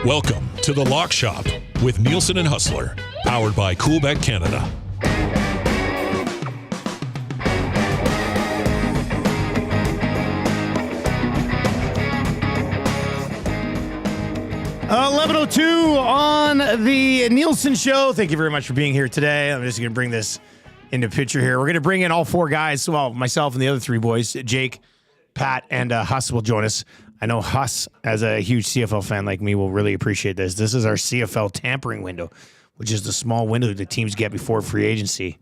Welcome to The Lock Shop with Nielson and Hustler, powered by Coolbet Canada. $11:02 on the Nielson Show. Thank you very much for being here today. I'm just going to bring this into picture here. We're going to bring in all four guys. Well, myself and the other three boys, Jake, Pat, and Huss will join us. I know Huss, as a huge CFL fan like me, will really appreciate this. This is our CFL tampering window, which is the small window that teams get before free agency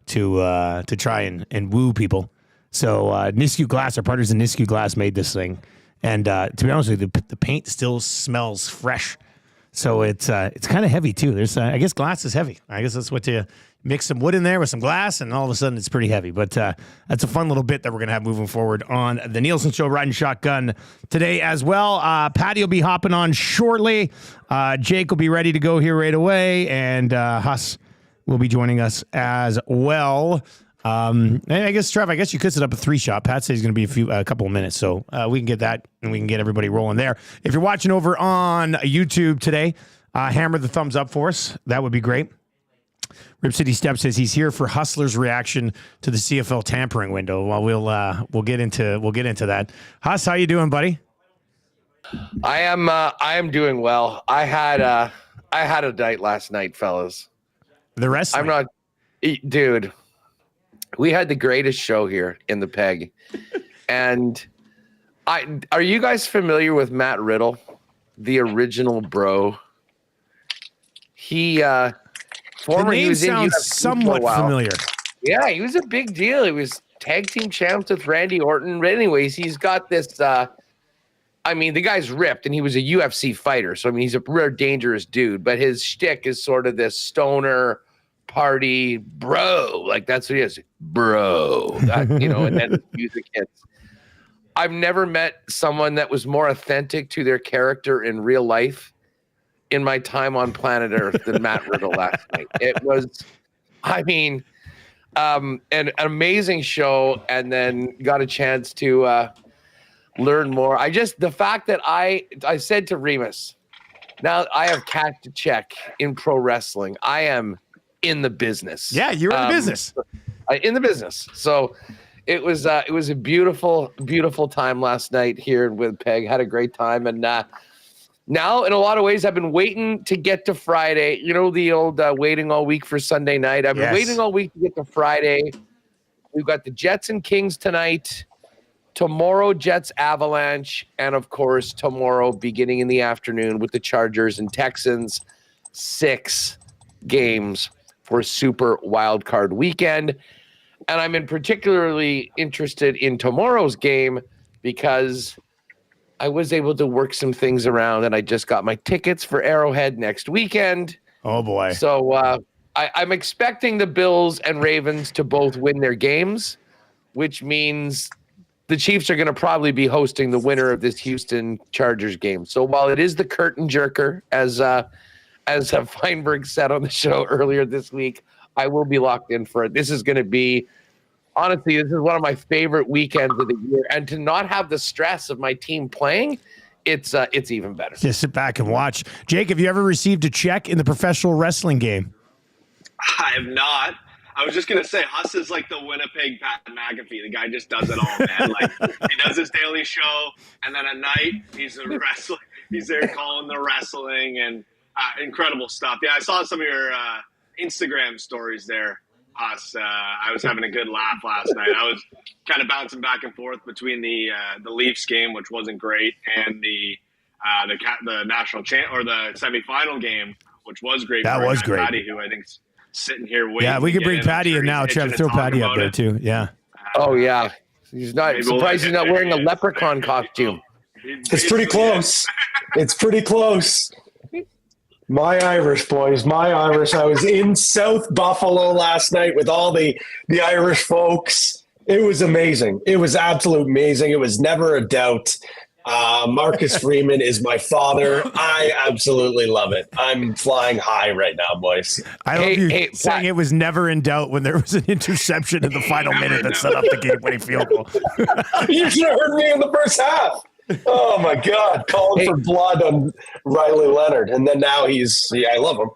to try and woo people. So Nisku Glass, our partners in Nisku Glass, made this thing. And to be honest with you, the paint still smells fresh. So it's kind of heavy, too. There's I guess glass is heavy. I guess that's what you mix some wood in there with some glass, and all of a sudden it's pretty heavy. But that's a fun little bit that we're going to have moving forward on the Nielsen Show, riding shotgun today as well. Patty will be hopping on shortly. Jake will be ready to go here right away, and Huss will be joining us as well. I guess, Trev, you could set up a 3-shot. Pat said he's going to be a couple of minutes, so we can get that, and we can get everybody rolling there. If you're watching over on YouTube today, hammer the thumbs up for us. That would be great. Rip City Step says he's here for Hustler's reaction to the CFL tampering window. Well, we'll get into that. Huss, how you doing, buddy? I am doing well. I had a night last night, fellas. The rest. I'm not, dude. We had the greatest show here in the Peg, and are you guys familiar with Matt Riddle, the original bro? He the name sounds somewhat familiar. Yeah, he was a big deal. He was tag team champs with Randy Orton. But anyways, he's got this. The guy's ripped, and he was a UFC fighter. So he's a real dangerous dude. But his shtick is sort of this stoner party bro. Like, that's what he is, bro. And then the music hits. I've never met someone that was more authentic to their character in real life in my time on planet Earth than Matt Riddle last night. It was, an amazing show, and then got a chance to learn more. The fact that I said to Remus, now I have cashed a check in pro wrestling. I am in the business. Yeah, you're in the business. In the business. So it was a beautiful, beautiful time last night here with Peg. Had a great time, and now in a lot of ways I've been waiting to get to Friday. You know, the old waiting all week for Sunday night. I've been waiting all week to get to Friday. We've got the Jets and Kings tonight. Tomorrow, Jets Avalanche, and of course tomorrow, beginning in the afternoon, with the Chargers and Texans. 6 games for Super Wildcard weekend. And I'm particularly interested in tomorrow's game because I was able to work some things around, and I just got my tickets for Arrowhead next weekend. Oh, boy. So I'm expecting the Bills and Ravens to both win their games, which means the Chiefs are going to probably be hosting the winner of this Houston Chargers game. So while it is the curtain jerker, as Feinberg said on the show earlier this week, I will be locked in for it. This is going to be, honestly, this is one of my favorite weekends of the year. And to not have the stress of my team playing, it's even better. Just sit back and watch. Jake, have you ever received a check in the professional wrestling game? I have not. I was just going to say, Huss is like the Winnipeg Pat McAfee. The guy just does it all, man. Like, he does his daily show, and then at night, he's a wrestler. He's there calling the wrestling, and incredible stuff. Yeah, I saw some of your Instagram stories there, Huss. I was having a good laugh last night. I was kind of bouncing back and forth between the Leafs game, which wasn't great, and the national or the semifinal game, which was great. That was great. Patty, who I think's sitting here waiting. Yeah, we could bring Patty in now. Try to throw Patty up there too. Yeah. Oh yeah, he's not surprised he's not wearing a leprechaun costume. It's pretty close. It's pretty close. My Irish, boys, my Irish. I was in South Buffalo last night with all the Irish folks. It was amazing. It was absolutely amazing. It was never a doubt. Marcus Freeman is my father. I absolutely love it. I'm flying high right now, boys. I love you saying it was never in doubt when there was an interception in the final minute that set up the game-winning field goal. You should have heard me in the first half. Oh my God, calling for blood on Riley Leonard, and then now I love him.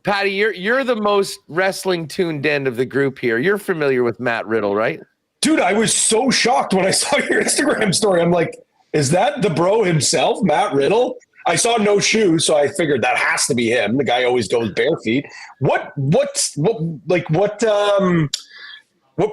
Patty, you're the most wrestling tuned in of the group here. You're familiar with Matt Riddle, right? Dude, I was so shocked when I saw your Instagram story. I'm like, is that the bro himself, Matt Riddle? I saw no shoes, so I figured that has to be him. The guy always goes bare feet. What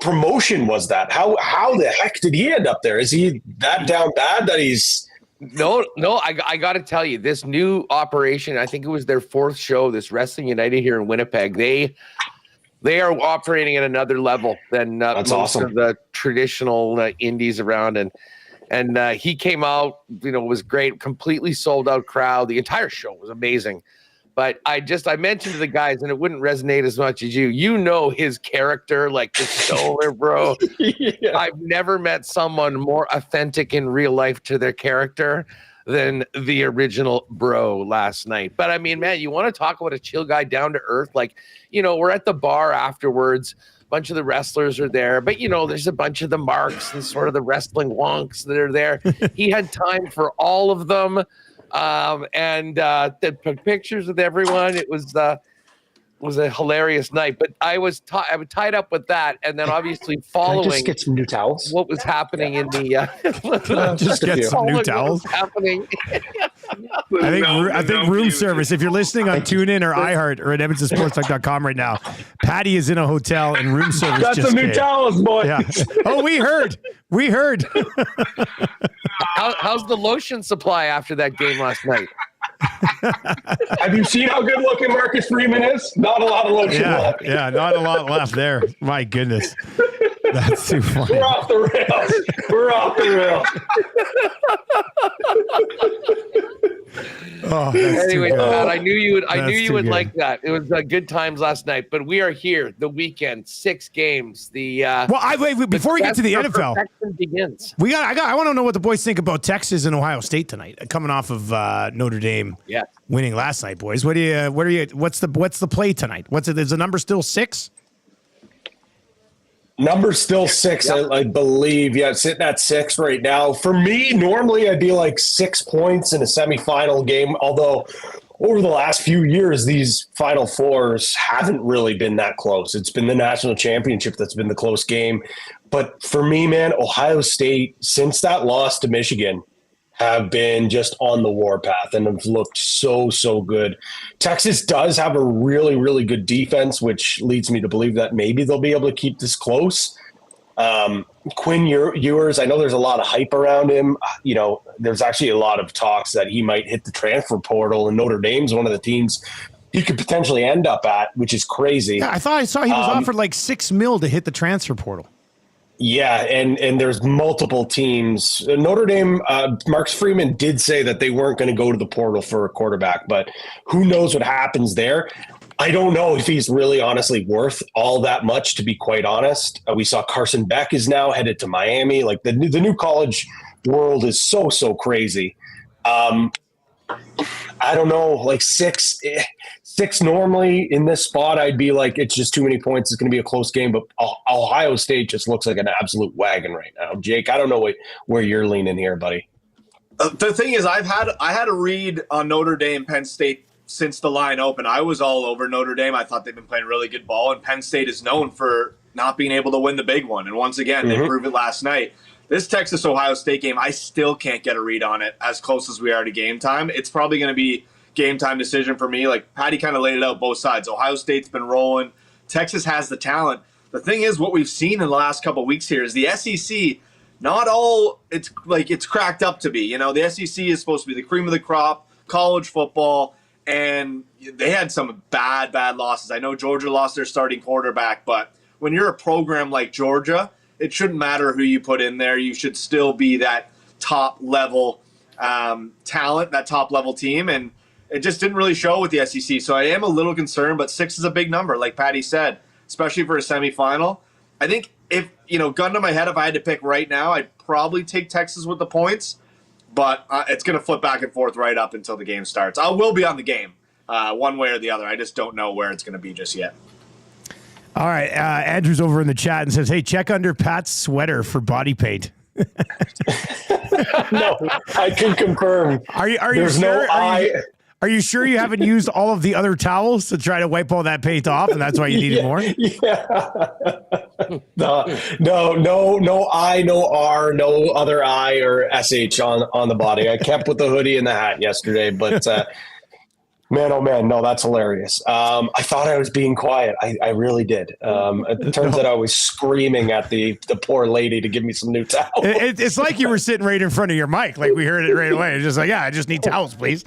promotion was that? How the heck did he end up there? Is he that down bad that he's... No, I got to tell you, this new operation, I think it was their fourth show, this Wrestling United here in Winnipeg, they are operating at another level than most awesome. of the traditional indies around. And he came out, was great, completely sold out crowd. The entire show was amazing. But I mentioned to the guys, and it wouldn't resonate as much as you. His character, like the stoner, bro. Yeah. I've never met someone more authentic in real life to their character than the original bro last night. But I mean, man, you want to talk about a chill guy, down to earth? Like, we're at the bar afterwards. A bunch of the wrestlers are there, but there's a bunch of the marks and sort of the wrestling wonks that are there. He had time for all of them. And the pictures with everyone. It was a hilarious night, but I was tied up with that, and then Can obviously I following just get some new towels? what was happening in the Just get some new towels. Happening. I think room service. If you're listening on TuneIn or iHeart or at EdmontonSportsTalk.com right now, Patty is in a hotel and room service. Got just some new came. towels, boy. Yeah. Oh, we heard. How's the lotion supply after that game last night? Have you seen how good looking Marcus Freeman is? Not a lot of lotion left. Yeah, not a lot left there. My goodness. That's too funny. We're off the rails. Oh, that's Anyway, too good. Pat, I knew you would good. like that. It was good times last night, but we are here. The weekend, 6 games. Wait, before we get to the NFL, begins. I want to know what the boys think about Texas and Ohio State tonight, coming off of Notre Dame winning last night, boys. What's the play tonight? Is the number still 6? Number's still 6, I believe. Yeah, it's sitting at 6 right now. For me, normally I'd be like 6 points in a semifinal game, although over the last few years, these Final Fours haven't really been that close. It's been the national championship that's been the close game. But for me, man, Ohio State, since that loss to Michigan, have been just on the warpath and have looked so good. Texas does have a really, really good defense, which leads me to believe that maybe they'll be able to keep this close. Quinn Ewers, I know there's a lot of hype around him. There's actually a lot of talks that he might hit the transfer portal, and Notre Dame's one of the teams he could potentially end up at, which is crazy. Yeah, I thought I saw he was offered like $6 million to hit the transfer portal. Yeah, and there's multiple teams. Notre Dame, Marcus Freeman did say that they weren't going to go to the portal for a quarterback, but who knows what happens there. I don't know if he's really honestly worth all that much, to be quite honest. We saw Carson Beck is now headed to Miami. Like the new college world is so crazy. I don't know, like 6 normally in this spot, I'd be like, it's just too many points. It's going to be a close game, but Ohio State just looks like an absolute wagon right now. Jake, I don't know where you're leaning here, buddy. The thing is, I had a read on Notre Dame, Penn State since the line opened. I was all over Notre Dame. I thought they've been playing really good ball, and Penn State is known for not being able to win the big one. And once again, they proved it last night. This Texas-Ohio State game, I still can't get a read on it as close as we are to game time. It's probably going to be game time decision for me. Like Patty kind of laid it out both sides. Ohio State's been rolling. Texas has the talent. The thing is, what we've seen in the last couple of weeks here is the SEC, not all it's cracked up to be. The SEC is supposed to be the cream of the crop, college football, and they had some bad losses. I know Georgia lost their starting quarterback, but when you're a program like Georgia, it shouldn't matter who you put in there. You should still be that top-level talent, that top-level team, and it just didn't really show with the SEC. So I am a little concerned, but 6 is a big number, like Patty said, especially for a semifinal. I think if, gun to my head, if I had to pick right now, I'd probably take Texas with the points, but it's going to flip back and forth right up until the game starts. I will be on the game one way or the other. I just don't know where it's going to be just yet. All right. Andrew's over in the chat and says, hey, check under Pat's sweater for body paint. No, I can confirm. Are you There's sure? no I. Are you sure you haven't used all of the other towels to try to wipe all that paint off, and that's why you needed more? Yeah. No I, no R, no other I or SH on the body. I kept with the hoodie and the hat yesterday, but man, oh man, no, that's hilarious. I thought I was being quiet. I really did. It turns out I was screaming at the poor lady to give me some new towels. It's like you were sitting right in front of your mic, like we heard it right away. It's just like, yeah, I just need towels, please.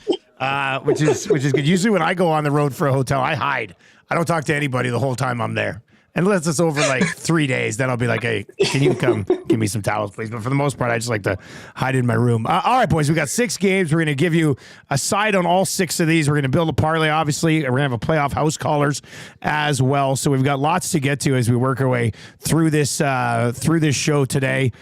Which is good. Usually when I go on the road for a hotel, I hide. I don't talk to anybody the whole time I'm there. Unless it's over like 3 days, then I'll be like, hey, can you come give me some towels, please? But for the most part, I just like to hide in my room. All right, boys, we got 6 games. We're going to give you a side on all 6 of these. We're going to build a parlay, obviously. We're going to have a playoff house callers as well. So we've got lots to get to as we work our way through this show today.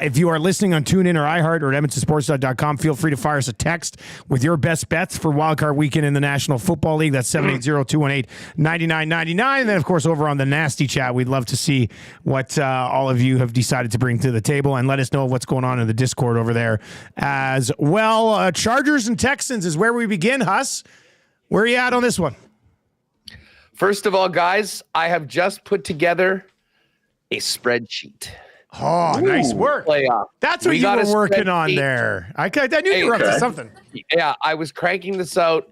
If you are listening on TuneIn or iHeart or at EdmontonSportsTalk.com, feel free to fire us a text with your best bets for Wildcard Weekend in the National Football League. That's 780-218-9999. And then, of course, over on the Nasty Chat, we'd love to see what all of you have decided to bring to the table, and let us know what's going on in the Discord over there as well. Chargers and Texans is where we begin, Huss. Where are you at on this one? First of all, guys, I have just put together a spreadsheet. Oh, nice work. Playoff. That's what you were working on there. I knew you were up to something. Yeah, I was cranking this out.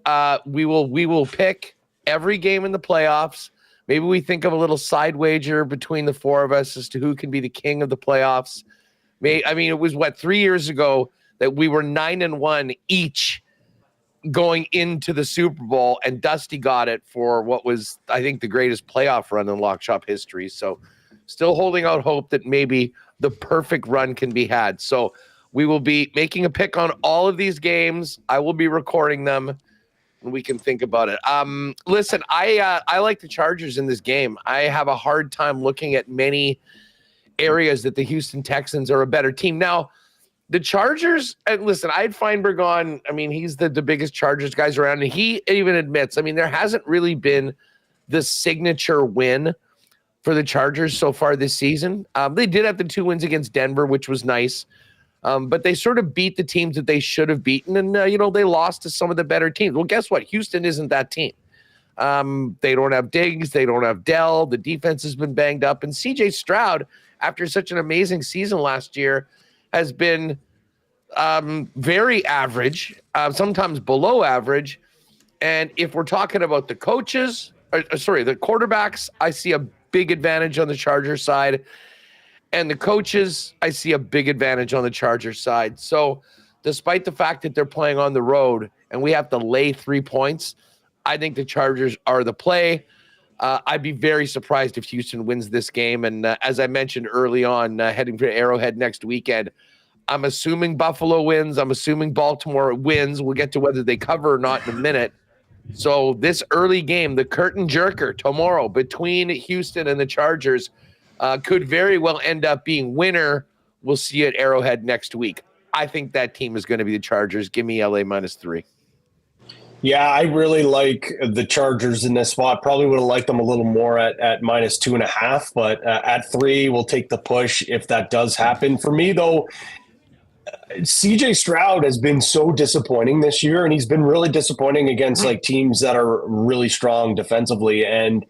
We will pick every game in the playoffs. Maybe we think of a little side wager between the 4 of us as to who can be the king of the playoffs. It was 3 years ago that we were 9-1 each going into the Super Bowl, and Dusty got it for what was, I think, the greatest playoff run in Lock Shop history. So still holding out hope that maybe the perfect run can be had. So we will be making a pick on all of these games. I will be recording them, and we can think about it. Listen, I like the Chargers in this game. I have a hard time looking at many areas that the Houston Texans are a better team. Now, the Chargers, and listen, I had Feinberg on. He's the biggest Chargers guys around, and he even admits, there hasn't really been the signature win for the Chargers so far this season. They did have the 2 wins against Denver, which was nice. But they sort of beat the teams that they should have beaten. And, they lost to some of the better teams. Well, guess what? Houston isn't that team. They don't have Diggs. They don't have Dell. The defense has been banged up. And CJ Stroud, after such an amazing season last year, has been very average, sometimes below average. And if we're talking about the coaches, the quarterbacks, I see a big advantage on the Chargers side, and the coaches, I see a big advantage on the Chargers side. So despite the fact that they're playing on the road and we have to lay 3 points, I think the Chargers are the play. I'd be very surprised if Houston wins this game. And as I mentioned early on, heading to Arrowhead next weekend, I'm assuming Buffalo wins. I'm assuming Baltimore wins. We'll get to whether they cover or not in a minute. So this early game, the curtain jerker tomorrow between Houston and the Chargers could very well end up being winner. We'll see you at Arrowhead next week. I think that team is going to be the Chargers. Give me LA -3. Yeah, I really like the Chargers in this spot. Probably would have liked them a little more at -2.5, but at 3, we'll take the push if that does happen. For me, though, CJ Stroud has been so disappointing this year, and he's been really disappointing against teams that are really strong defensively. And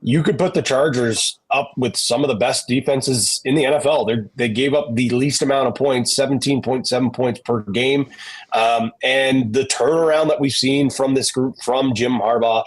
you could put the Chargers up with some of the best defenses in the NFL. They gave up the least amount of points, 17.7 points per game. And the turnaround that we've seen from this group, from Jim Harbaugh,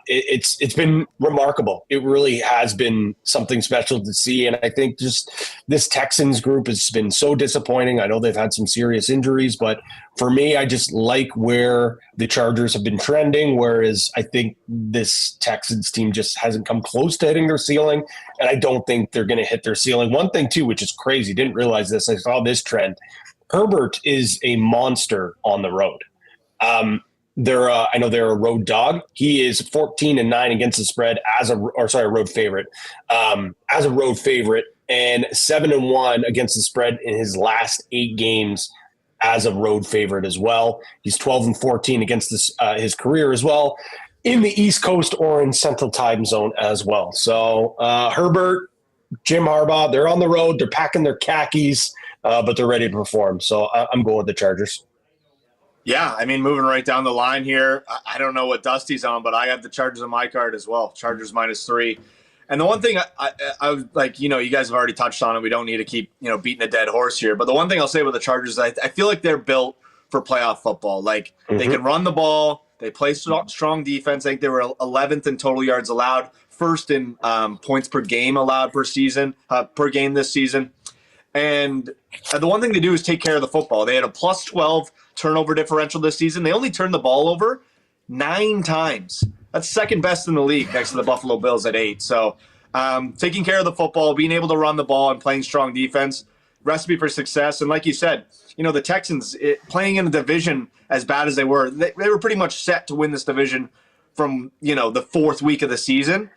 it's been remarkable. It really has been something special to see. And I think just this Texans group has been so disappointing. I know they've had some serious injuries, but for me, I just like where the Chargers have been trending, whereas I think this Texans team just hasn't come close to hitting their ceiling. And I don't think they're going to hit their ceiling. One thing too, which is crazy, didn't realize this. I saw this trend. Herbert is a monster on the road. I know they're a road dog. He is 14-9 against the spread as a road favorite, and 7-1 against the spread in his last 8 games as a road favorite as well. He's 12-14 against his career as well in the East Coast or in Central Time Zone as well. So Herbert, Jim Harbaugh, they're on the road. They're packing their khakis. but they're ready to perform. So I'm going with the Chargers. Yeah, I mean, moving right down the line here, I don't know what Dusty's on, but I have the Chargers on my card as well. Chargers -3. And the one thing I was like, you guys have already touched on it. We don't need to keep, beating a dead horse here. But the one thing I'll say about the Chargers, I feel like they're built for playoff football. Like, they can run the ball. They play strong defense. I think they were 11th in total yards allowed, first in points per game allowed per game this season. And the one thing they do is take care of the football. They had a +12 turnover differential this season. They only turned the ball over 9 times. That's second best in the league next to the Buffalo Bills at 8. So taking care of the football, being able to run the ball and playing strong defense, recipe for success. And like you said, the Texans playing in a division as bad as they were pretty much set to win this division from, the 4th week of the season.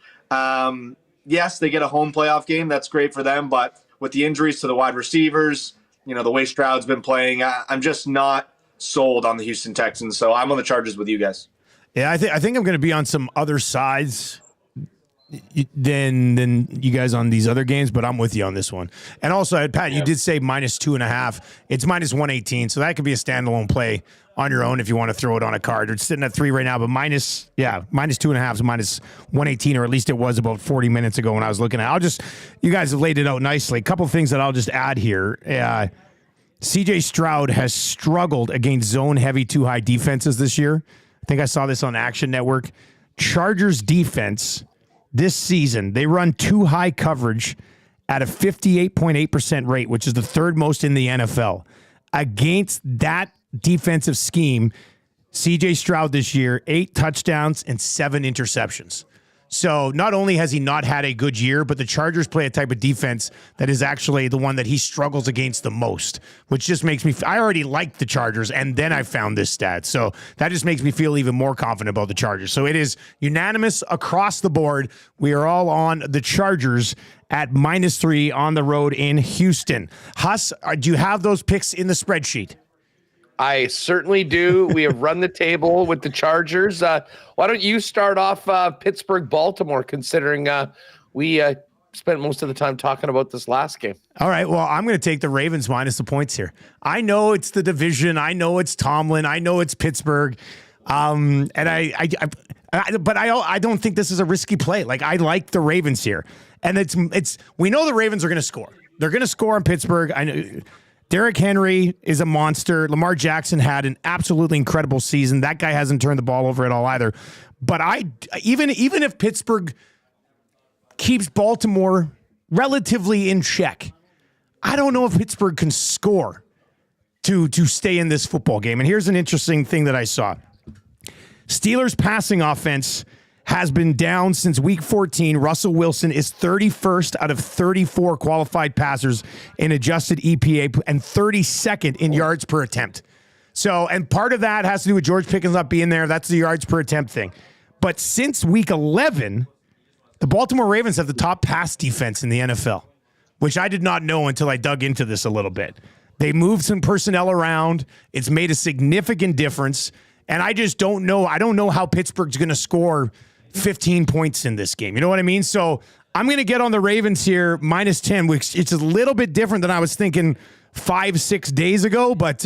Yes, they get a home playoff game. That's great for them. But with the injuries to the wide receivers, the way Stroud's been playing, I'm just not sold on the Houston Texans. So I'm on the Chargers with you guys. Yeah, I think I'm going to be on some other sides than you guys on these other games, but I'm with you on this one. And also, Pat, you did say -2.5. It's -118, so that could be a standalone play on your own if you want to throw it on a card. It's sitting at 3 right now, but -2.5 is -118, or at least it was about 40 minutes ago when I was looking at it. You guys have laid it out nicely. A couple of things that I'll just add here. CJ Stroud has struggled against zone-heavy too-high defenses this year. I think I saw this on Action Network. Chargers defense this season, they run too-high coverage at a 58.8% rate, which is the 3rd most in the NFL. Against that defensive scheme, CJ Stroud this year, 8 touchdowns and 7 interceptions. So not only has he not had a good year, but the Chargers play a type of defense that is actually the one that he struggles against the most, which just makes me, I already liked the Chargers, and then I found this stat. So that just makes me feel even more confident about the Chargers. So it is unanimous across the board. We are all on the Chargers at -3 on the road in Houston. Huss, do you have those picks in the spreadsheet? I certainly do. We have run the table with the Chargers. Why don't you start off Pittsburgh-Baltimore, considering we spent most of the time talking about this last game? All right, well, I'm going to take the Ravens minus the points here. I know it's the division. I know it's Tomlin. I know it's Pittsburgh. And but I don't think this is a risky play. Like, I like the Ravens here. And we know the Ravens are going to score. They're going to score on Pittsburgh. I know Derrick Henry is a monster. Lamar Jackson had an absolutely incredible season. That guy hasn't turned the ball over at all either. But even if Pittsburgh keeps Baltimore relatively in check, I don't know if Pittsburgh can score to stay in this football game. And here's an interesting thing that I saw. Steelers passing offense has been down since week 14. Russell Wilson is 31st out of 34 qualified passers in adjusted EPA and 32nd in yards per attempt. So, and part of that has to do with George Pickens not being there. That's the yards per attempt thing. But since week 11, the Baltimore Ravens have the top pass defense in the NFL, which I did not know until I dug into this a little bit. They moved some personnel around. It's made a significant difference. And I just don't know. I don't know how Pittsburgh's going to score 15 points in this game. You know what I mean? So I'm going to get on the Ravens here, -10, which it's a little bit different than I was thinking 5-6 days ago. But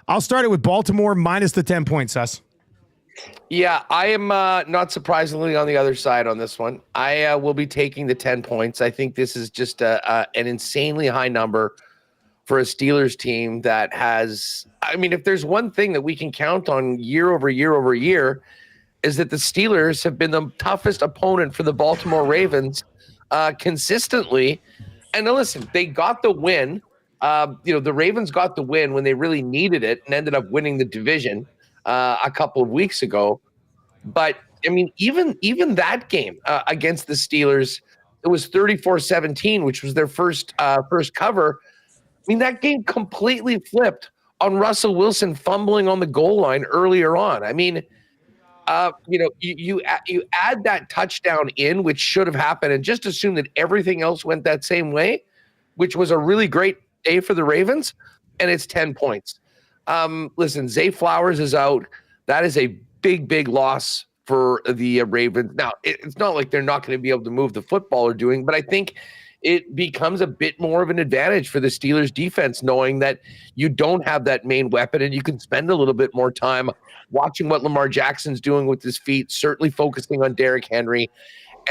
I'll start it with Baltimore minus the 10 points, Sus. Yeah, I am not surprisingly on the other side on this one. I will be taking the 10 points. I think this is just an insanely high number for a Steelers team that has, I mean, if there's one thing that we can count on year over year over year, is that the Steelers have been the toughest opponent for the Baltimore Ravens consistently. And listen, they got the win. The Ravens got the win when they really needed it and ended up winning the division a couple of weeks ago. But, I mean, even that game against the Steelers, it was 34-17, which was their first cover. I mean, that game completely flipped on Russell Wilson fumbling on the goal line earlier on. I mean, you add that touchdown in, which should have happened, and just assume that everything else went that same way, which was a really great day for the Ravens, and it's 10 points. Listen, Zay Flowers is out. That is a big, big loss for the Ravens. Now, it's not like they're not going to be able to move the football or doing, but I think it becomes a bit more of an advantage for the Steelers defense, knowing that you don't have that main weapon and you can spend a little bit more time watching what Lamar Jackson's doing with his feet, certainly focusing on Derrick Henry.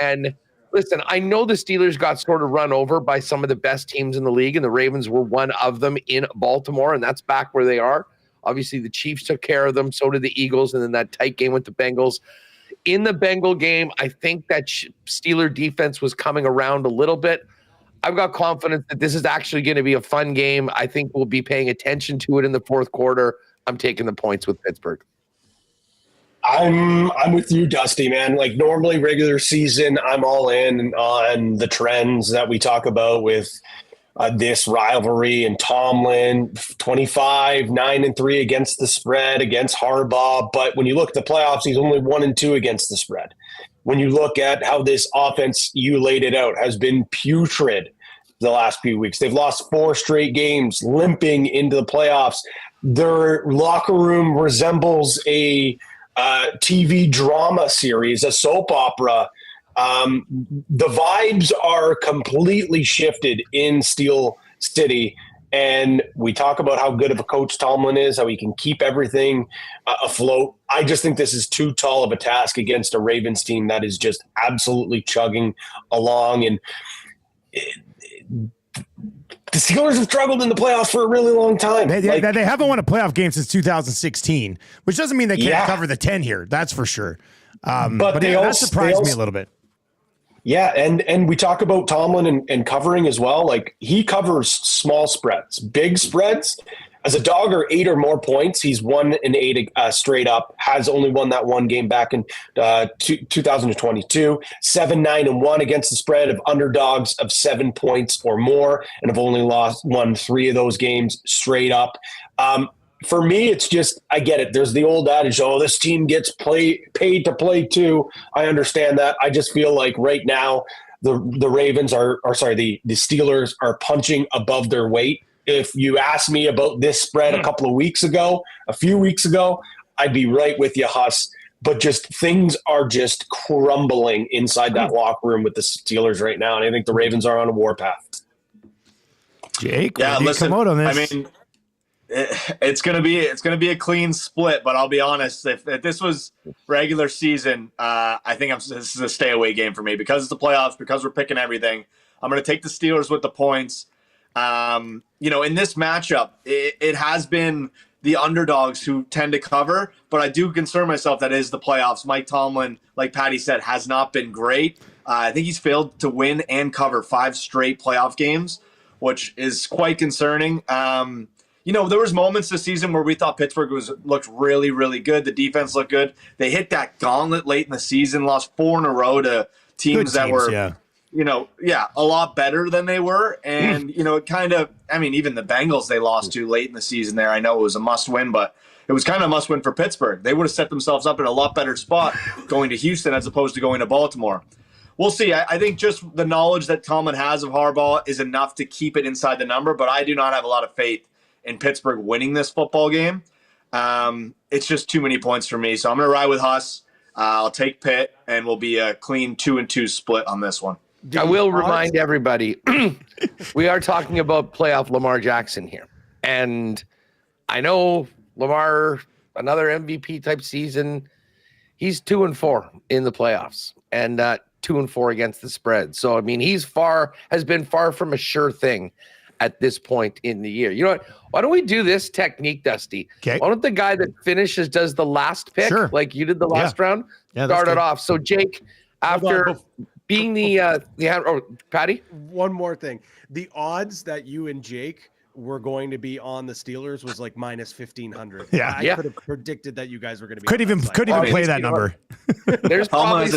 And listen, I know the Steelers got sort of run over by some of the best teams in the league, and the Ravens were one of them in Baltimore, and that's back where they are. Obviously, the Chiefs took care of them, so did the Eagles, and then that tight game with the Bengals. In the Bengal game, I think that Steeler defense was coming around a little bit. I've got confidence that this is actually going to be a fun game. I think we'll be paying attention to it in the fourth quarter. I'm taking the points with Pittsburgh. I'm with you, Dusty, man. Like normally regular season, I'm all in on the trends that we talk about with this rivalry and Tomlin, 25-9-3 against the spread against Harbaugh. But when you look at the playoffs, he's only 1-2 against the spread. When you look at how this offense, you laid it out, has been putrid the last few weeks. They've lost 4 straight games, limping into the playoffs. Their locker room resembles a TV drama series, a soap opera. The vibes are completely shifted in Steel City. And we talk about how good of a coach Tomlin is, how he can keep everything afloat. I just think this is too tall of a task against a Ravens team that is just absolutely chugging along. And the Steelers have struggled in the playoffs for a really long time. They haven't won a playoff game since 2016, which doesn't mean they can't cover the 10 here. That's for sure. But that surprised me a little bit. Yeah, and we talk about Tomlin and covering as well. Like he covers small spreads, big spreads. As a dog or 8 or more points, he's 1-8 straight up. Has only won that one game back in 2022. 7-9-1 against the spread of underdogs of 7 points or more, and have only won 3 of those games straight up. For me, it's just, I get it. There's the old adage, oh, this team gets paid to play too. I understand that. I just feel like right now the Ravens the Steelers are punching above their weight. If you asked me about this spread a few weeks ago, I'd be right with you, Huss. But just things are just crumbling inside that locker room with the Steelers right now. And I think the Ravens are on a warpath. Jake, listen, come out on this? I mean, it's gonna be a clean split, but I'll be honest. If this was regular season, I think this is a stay away game for me because it's the playoffs. Because we're picking everything, I'm gonna take the Steelers with the points. In this matchup, it has been the underdogs who tend to cover, but I do concern myself that it is the playoffs. Mike Tomlin, like Patty said, has not been great. I think he's failed to win and cover 5 straight playoff games, which is quite concerning. There was moments this season where we thought Pittsburgh looked really, really good. The defense looked good. They hit that gauntlet late in the season, lost 4 in a row to teams that were, a lot better than they were. And, it kind of, even the Bengals they lost to late in the season there. I know it was a must win, but it was kind of a must win for Pittsburgh. They would have set themselves up in a lot better spot going to Houston as opposed to going to Baltimore. We'll see. I think just the knowledge that Tomlin has of Harbaugh is enough to keep it inside the number, but I do not have a lot of faith in Pittsburgh winning this football game. It's just too many points for me. So I'm going to ride with Huss. I'll take Pitt, and we'll be a clean 2-2 split on this one. I will remind everybody, we are talking about playoff Lamar Jackson here. And I know Lamar, another MVP type season, he's 2-4 in the playoffs and 2-4 against the spread. So, has been far from a sure thing at this point in the year. You know what? Why don't we do this technique, Dusty? Okay. Why don't the guy that finishes does the last pick, like you did the last round, start it off. So, Jake, after being Patty? One more thing. The odds that you and Jake were going to be on the Steelers was like minus 1,500. I could have predicted that you guys were going to be. Couldn't even play that number. There's probably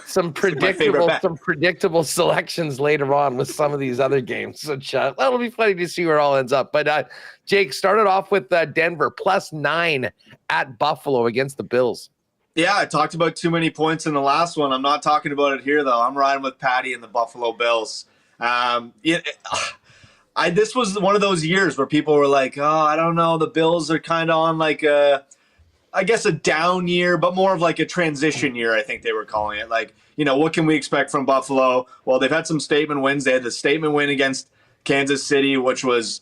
some predictable selections later on with some of these other games. So that'll be funny to see where it all ends up. But Jake started off with Denver +9 at Buffalo against the Bills. Yeah, I talked about too many points in the last one. I'm not talking about it here though. I'm riding with Patty and the Buffalo Bills. This was one of those years where people were like, oh, I don't know. The Bills are kind of on like a I guess, a down year, but more of like a transition year, I think they were calling it. Like, what can we expect from Buffalo? Well, they've had some statement wins. They had the statement win against Kansas City, which was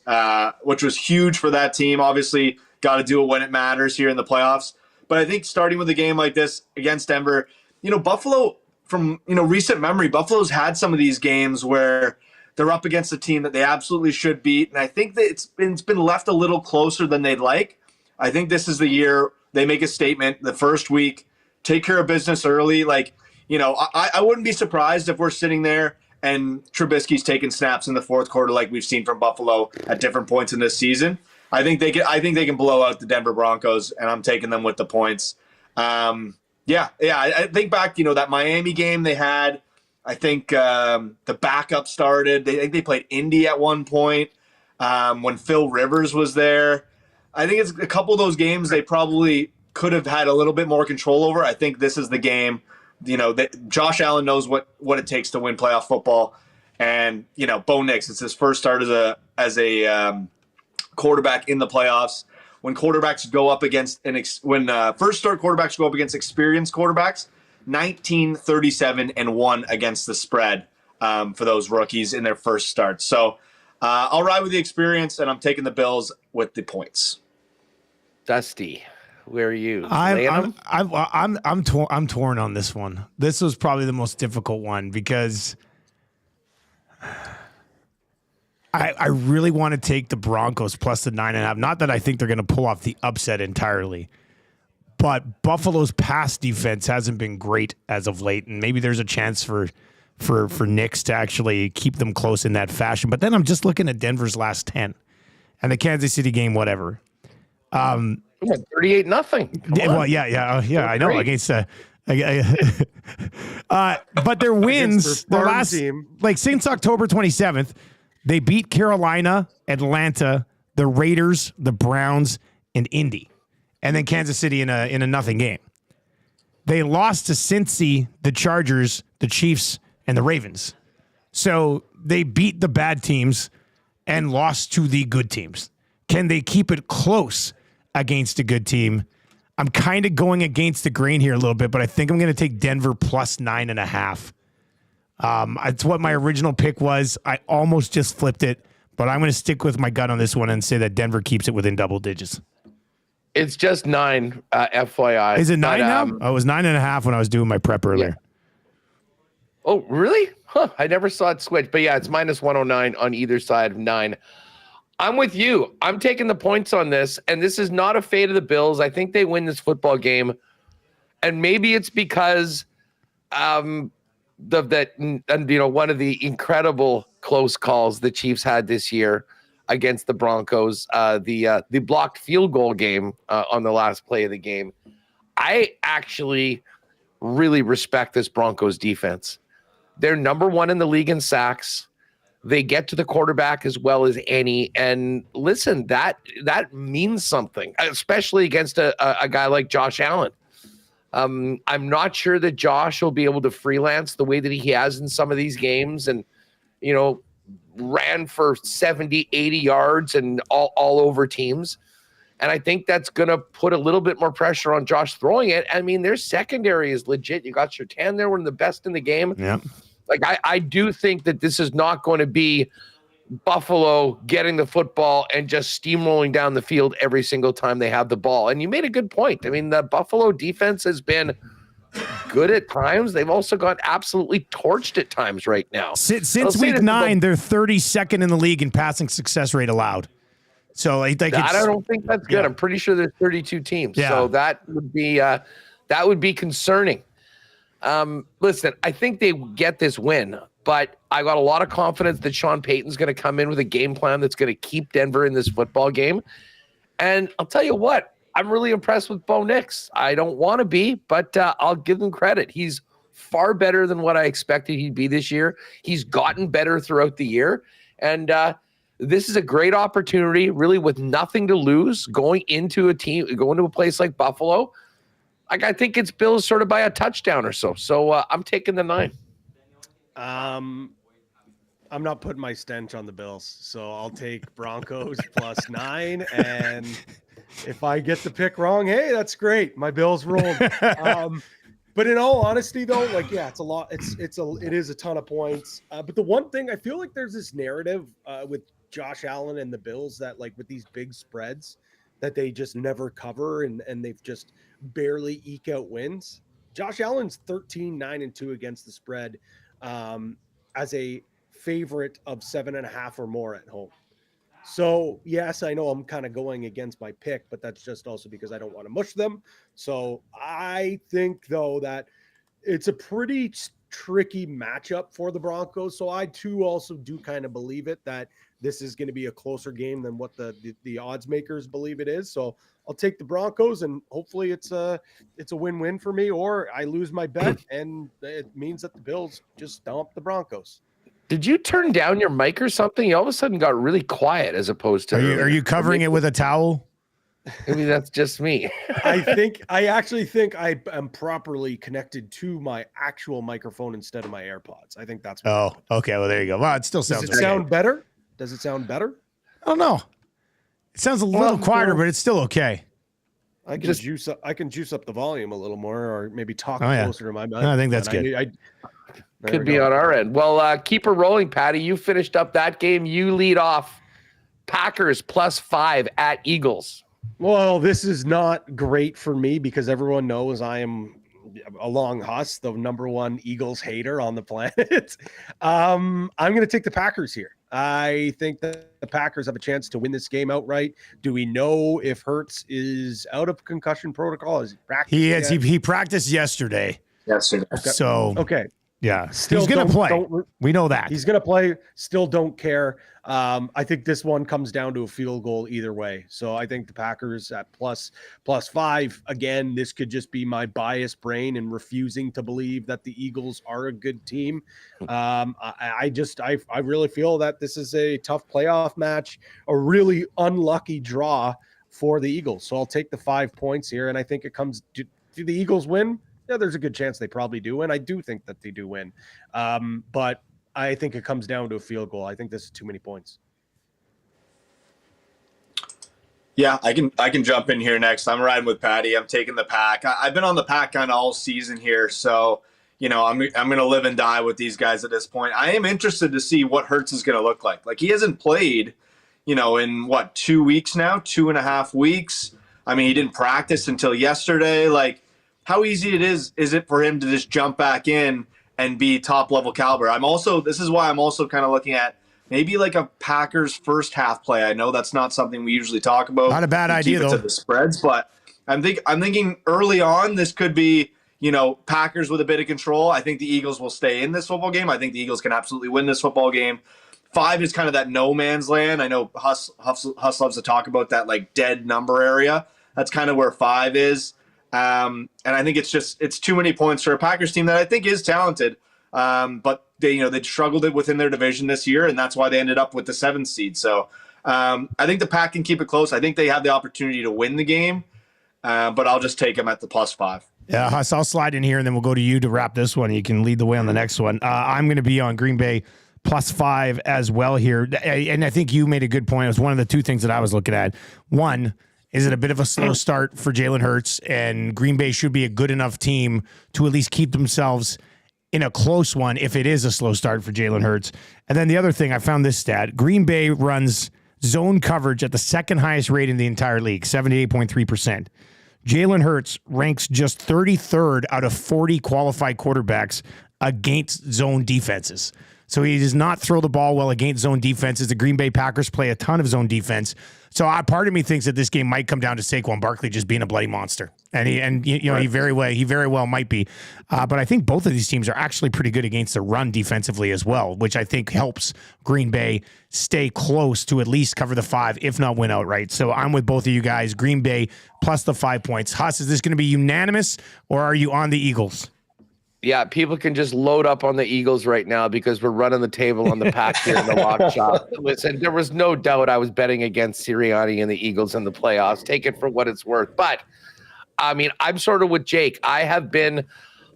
huge for that team. Obviously, got to do it when it matters here in the playoffs. But I think starting with a game like this against Denver, Buffalo, from recent memory, Buffalo's had some of these games where they're up against a team that they absolutely should beat, and I think that it's been left a little closer than they'd like. I think this is the year they make a statement the first week, take care of business early. Like, I wouldn't be surprised if we're sitting there and Trubisky's taking snaps in the fourth quarter like we've seen from Buffalo at different points in this season. I think they can blow out the Denver Broncos, and I'm taking them with the points. I think back, that Miami game they had. I think the backup started. I think they played Indy at one point when Phil Rivers was there. I think it's a couple of those games they probably could have had a little bit more control over. I think this is the game. That Josh Allen knows what it takes to win playoff football, and Bo Nix. It's his first start as a quarterback in the playoffs. When quarterbacks go up against first start quarterbacks go up against experienced quarterbacks, 19-37-1 against the spread for those rookies in their first start. So I'll ride with the experience, and I'm taking the Bills with the points. Dusty, where are you? I'm torn on this one. This was probably the most difficult one because I really want to take the Broncos plus the 9.5. Not that I think they're going to pull off the upset entirely, but Buffalo's pass defense hasn't been great as of late, and maybe there's a chance for Knicks to actually keep them close in that fashion. But then I'm just looking at Denver's last 10 and the Kansas City game, whatever. 38-0. Well, yeah. I know against but their wins, their last team, like since October 27th, they beat Carolina, Atlanta, the Raiders, the Browns, and Indy, and then Kansas City in a nothing game. They lost to Cincy, the Chargers, the Chiefs, and the Ravens. So they beat the bad teams and lost to the good teams. Can they keep it close against a good team? I'm kind of going against the grain here a little bit, but I think I'm going to take Denver plus 9.5. It's what my original pick was. I almost just flipped it, but I'm going to stick with my gut on this one and say that Denver keeps it within double digits. It's just 9, FYI. Is it 9 now? Oh, it was 9.5 when I was doing my prep earlier. Yeah. Oh, really? Huh. I never saw it switch. But yeah, it's minus 109 on either side of 9. I'm with you. I'm taking the points on this, and this is not a fate of the Bills. I think they win this football game, and maybe it's because one of the incredible close calls the Chiefs had this year against the Broncos, the blocked field goal game on the last play of the game. I actually really respect this Broncos defense. They're number 1 in the league in sacks. They get to the quarterback as well as any. And listen, that means something, especially against a guy like Josh Allen. I'm not sure that Josh will be able to freelance the way that he has in some of these games and, ran for 70, 80 yards and all over teams. And I think that's going to put a little bit more pressure on Josh throwing it. I mean, their secondary is legit. You got Surtain there, one of the best in the game. Yeah. Like, I do think that this is not going to be Buffalo getting the football and just steamrolling down the field every single time they have the ball. And you made a good point. I mean, the Buffalo defense has been good at times. They've also got absolutely torched at times right now. Since week 9, they're 32nd in the league in passing success rate allowed. So I don't think that's good. Yeah. I'm pretty sure there's 32 teams. Yeah. So that would be concerning. Listen, I think they get this win, but I got a lot of confidence that Sean Payton's going to come in with a game plan that's going to keep Denver in this football game. And I'll tell you what, I'm really impressed with Bo Nix. I don't want to be, but I'll give him credit. He's far better than what I expected he'd be this year. He's gotten better throughout the year. And this is a great opportunity, really, with nothing to lose, going into a place like Buffalo. I think it's Bills sort of by a touchdown or so. So I'm taking the 9. I'm not putting my stench on the Bills, so I'll take Broncos plus 9. And if I get the pick wrong, hey, that's great. My Bills rolled. But in all honesty, though, like, yeah, it's a lot. It is a ton of points. But the one thing I feel like there's this narrative with Josh Allen and the Bills that, like, with these big spreads that they just never cover and they've just barely eke out wins. Josh Allen's 13-9-2 against the spread as a favorite of 7.5 or more at home. So, yes, I know I'm kind of going against my pick, but that's just also because I don't want to mush them. So I think, though, that it's a pretty tricky matchup for the Broncos. So I, too, also do kind of believe it that this is going to be a closer game than what the odds makers believe it is. So I'll take the Broncos, and hopefully it's a win-win for me, or I lose my bet, and it means that the Bills just stomp the Broncos. Did you turn down your mic or something? You all of a sudden got really quiet as opposed to. Are you covering it with a towel? Maybe that's just me. I actually think I am properly connected to my actual microphone instead of my AirPods. I think that's. Oh, okay. Well, there you go. Well, it still sounds. Does it sound better? Does it sound better? I don't know. It sounds a little quieter, but it's still okay. I can juice up the volume a little more, or maybe talk closer to my mic. I think that's good. Could be on our end. Well, keep her rolling, Patty. You finished up that game. You lead off. Packers +5 at Eagles. Well, this is not great for me because everyone knows I am, along Huss, the number one Eagles hater on the planet. I'm going to take the Packers here. I think that the Packers have a chance to win this game outright. Do we know if Hurts is out of concussion protocol? Is he practicing? He is. He practiced yesterday. Yesterday. Okay. So okay. Yeah, still he's going to play. We know that. He's going to play. Still don't care. I think this one comes down to a field goal either way. So I think the Packers at +5. Again, this could just be my biased brain and refusing to believe that the Eagles are a good team. I really feel that this is a tough playoff match, a really unlucky draw for the Eagles. So I'll take the 5 points here, and I think it comes. Do the Eagles win? Yeah, there's a good chance they probably do win. I do think that they do win. But I think it comes down to a field goal. I think this is too many points. Yeah, I can jump in here next. I'm riding with Patty. I'm taking the Pack. I've been on the Pack kind of all season here, so I'm going to live and die with these guys at this point. I am interested to see what Hurts is going to look like. Like, he hasn't played, in what, 2 weeks now, 2.5 weeks. I mean, he didn't practice until yesterday. Like, how easy is it for him to just jump back in and be top level caliber? This is why I'm also kind of looking at maybe like a Packers first half play. I know that's not something we usually talk about. Not a bad idea though. To the spreads, but I'm thinking early on this could be, Packers with a bit of control. I think the Eagles will stay in this football game. I think the Eagles can absolutely win this football game. 5 is kind of that no man's land. I know Huss loves to talk about that like dead number area. That's kind of where 5 is. And I think it's too many points for a Packers team that I think is talented. But they struggled it within their division this year, and that's why they ended up with the 7th seed. So I think the Pack can keep it close. I think they have the opportunity to win the game, but I'll just take them at the +5. Yeah, Huss, I'll slide in here, and then we'll go to you to wrap this one. You can lead the way on the next one. I'm going to be on Green Bay +5 as well here. And I think you made a good point. It was one of the two things that I was looking at. One, is it a bit of a slow start for Jalen Hurts? And Green Bay should be a good enough team to at least keep themselves in a close one if it is a slow start for Jalen Hurts. And then the other thing, I found this stat. Green Bay runs zone coverage at the second highest rate in the entire league, 78.3%. Jalen Hurts ranks just 33rd out of 40 qualified quarterbacks against zone defenses. So he does not throw the ball well against zone defenses. The Green Bay Packers play a ton of zone defense. So part of me thinks that this game might come down to Saquon Barkley just being a bloody monster, and he very well might be. But I think both of these teams are actually pretty good against the run defensively as well, which I think helps Green Bay stay close to at least cover the 5, if not win outright. So I'm with both of you guys. Green Bay plus the 5 points. Huss, is this going to be unanimous, or are you on the Eagles? Yeah, people can just load up on the Eagles right now because we're running the table on the Pack here in the lock shop. Listen, there was no doubt I was betting against Sirianni and the Eagles in the playoffs. Take it for what it's worth. But, I mean, I'm sort of with Jake. I have been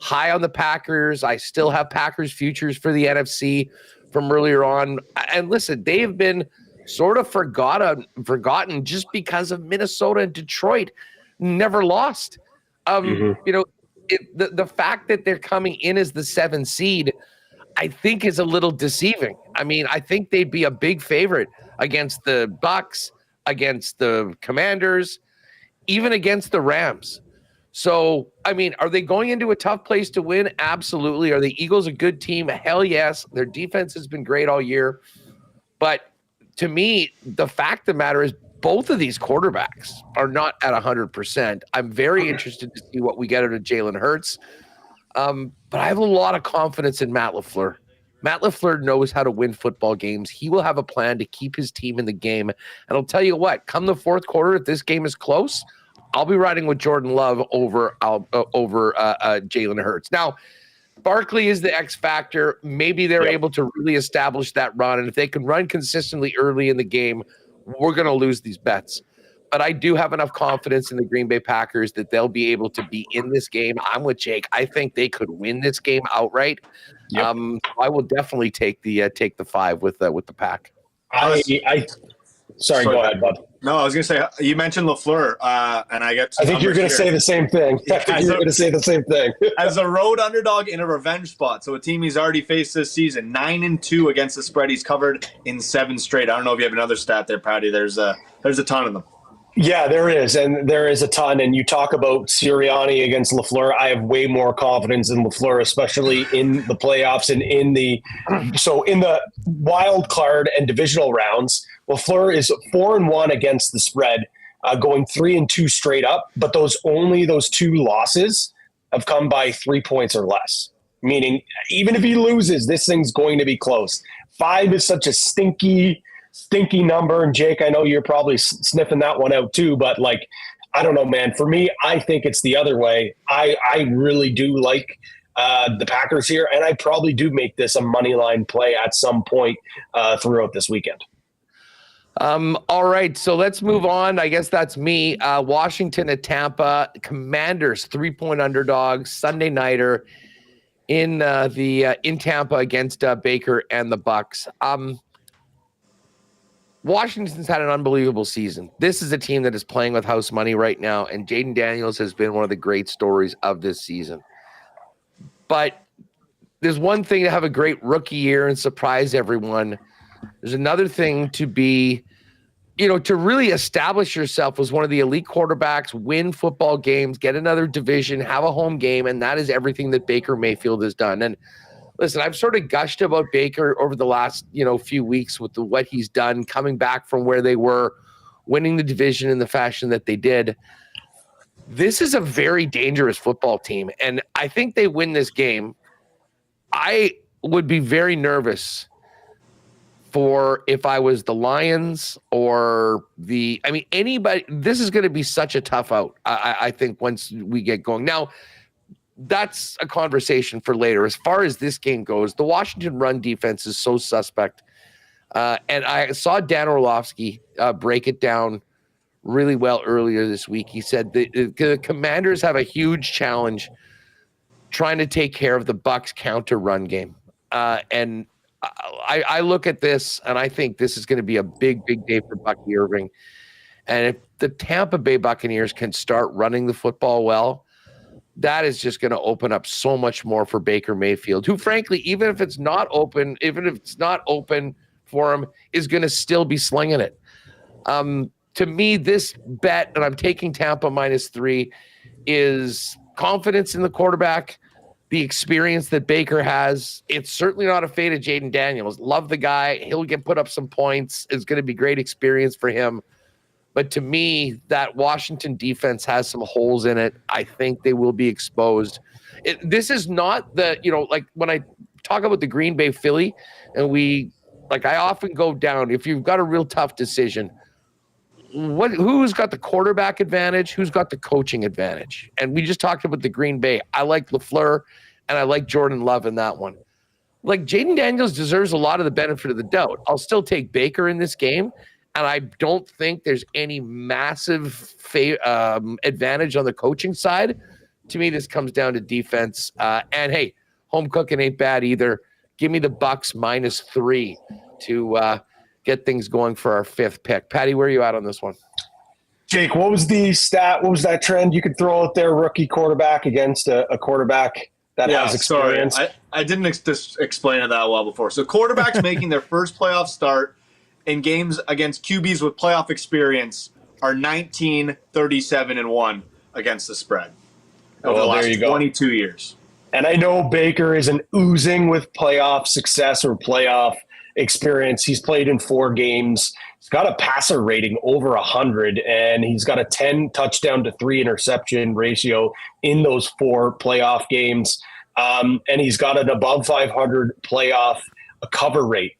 high on the Packers. I still have Packers futures for the NFC from earlier on. And listen, they've been sort of forgotten just because of Minnesota and Detroit never lost. You know, the fact that they're coming in as the 7 seed, I think is a little deceiving. I mean, I think they'd be a big favorite against the Bucks, against the Commanders, even against the Rams. So, I mean, are they going into a tough place to win? Absolutely. Are the Eagles a good team? Hell yes. Their defense has been great all year. But to me, the fact of the matter is both of these quarterbacks are not at 100%. I'm very interested to see what we get out of Jalen Hurts. But I have a lot of confidence in Matt LaFleur. Matt LaFleur knows how to win football games. He will have a plan to keep his team in the game. And I'll tell you what, come the fourth quarter, if this game is close, I'll be riding with Jordan Love over Jalen Hurts. Now, Barkley is the X factor. Maybe they're able to really establish that run. And if they can run consistently early in the game, we're going to lose these bets. But I do have enough confidence in the Green Bay Packers that they'll be able to be in this game. I'm with Jake. I think they could win this game outright. Yep. I will definitely take the 5 with the Pack. Sorry, go ahead, bud. No, I was going to say, you mentioned LaFleur, and I think you're going to say the same thing. You're going to say the same thing. As a road underdog in a revenge spot, so a team he's already faced this season, 9-2 against the spread. He's covered in 7 straight. I don't know if you have another stat there, Patty. There's a ton of them. Yeah, there is. And there is a ton. And you talk about Sirianni against LaFleur. I have way more confidence in LaFleur, especially in the playoffs and in the wild card and divisional rounds. LaFleur is 4-1 against the spread, going 3-2 straight up. But those 2 losses have come by 3 points or less. Meaning, even if he loses, this thing's going to be close. 5 is such a stinky number. And Jake, I know you're probably sniffing that one out too, but like, I don't know, man. For me, I think it's the other way. I really do like the Packers here, and I probably do make this a money line play at some point throughout this weekend. All right, so let's move on. I guess that's me. Washington at Tampa. Commanders 3-point underdogs, Sunday nighter in Tampa against Baker and the Bucks. Washington's had an unbelievable season. This is a team that is playing with house money right now, and Jaden Daniels has been one of the great stories of this season. But there's one thing to have a great rookie year and surprise everyone. There's another thing to be, to really establish yourself as one of the elite quarterbacks, win football games, get another division, have a home game, and that is everything that Baker Mayfield has done. And listen, I've sort of gushed about Baker over the last, few weeks with what he's done, coming back from where they were, winning the division in the fashion that they did. This is a very dangerous football team, and I think they win this game. I would be very nervous for if I was the Lions or anybody. This is going to be such a tough out, I think, once we get going. Now, that's a conversation for later. As far as this game goes, the Washington run defense is so suspect. And I saw Dan Orlovsky break it down really well earlier this week. He said the Commanders have a huge challenge trying to take care of the Bucs counter run game. And I look at this, and I think this is going to be a big, big day for Bucky Irving. And if the Tampa Bay Buccaneers can start running the football well, that is just going to open up so much more for Baker Mayfield, who, frankly, even if it's not open for him, is going to still be slinging it. To me, this bet, and I'm taking Tampa -3, is confidence in the quarterback, the experience that Baker has. It's certainly not a fade of Jaden Daniels. Love the guy. He'll put up some points. It's going to be great experience for him. But to me, that Washington defense has some holes in it. I think they will be exposed. This is not like when I talk about the Green Bay Philly, and I often go down, if you've got a real tough decision, who's got the quarterback advantage? Who's got the coaching advantage? And we just talked about the Green Bay. I like LaFleur, and I like Jordan Love in that one. Like, Jaden Daniels deserves a lot of the benefit of the doubt. I'll still take Baker in this game. And I don't think there's any massive advantage on the coaching side. To me, this comes down to defense. And hey, home cooking ain't bad either. Give me the Bucs -3 get things going for our fifth pick. Patty, where are you at on this one? Jake, what was the stat? What was that trend you could throw out there? Rookie quarterback against a quarterback that has experience. Sorry. I didn't explain it that well before. So quarterbacks making their first playoff start in games against QBs with playoff experience are 19, 37, and 1 against the spread over the last 22 years. And I know Baker isn't oozing with playoff success or playoff experience. He's played in 4 games. He's got a passer rating over 100, and he's got a 10 touchdown to 3 interception ratio in those 4 playoff games. And he's got an above 500 playoff cover rate.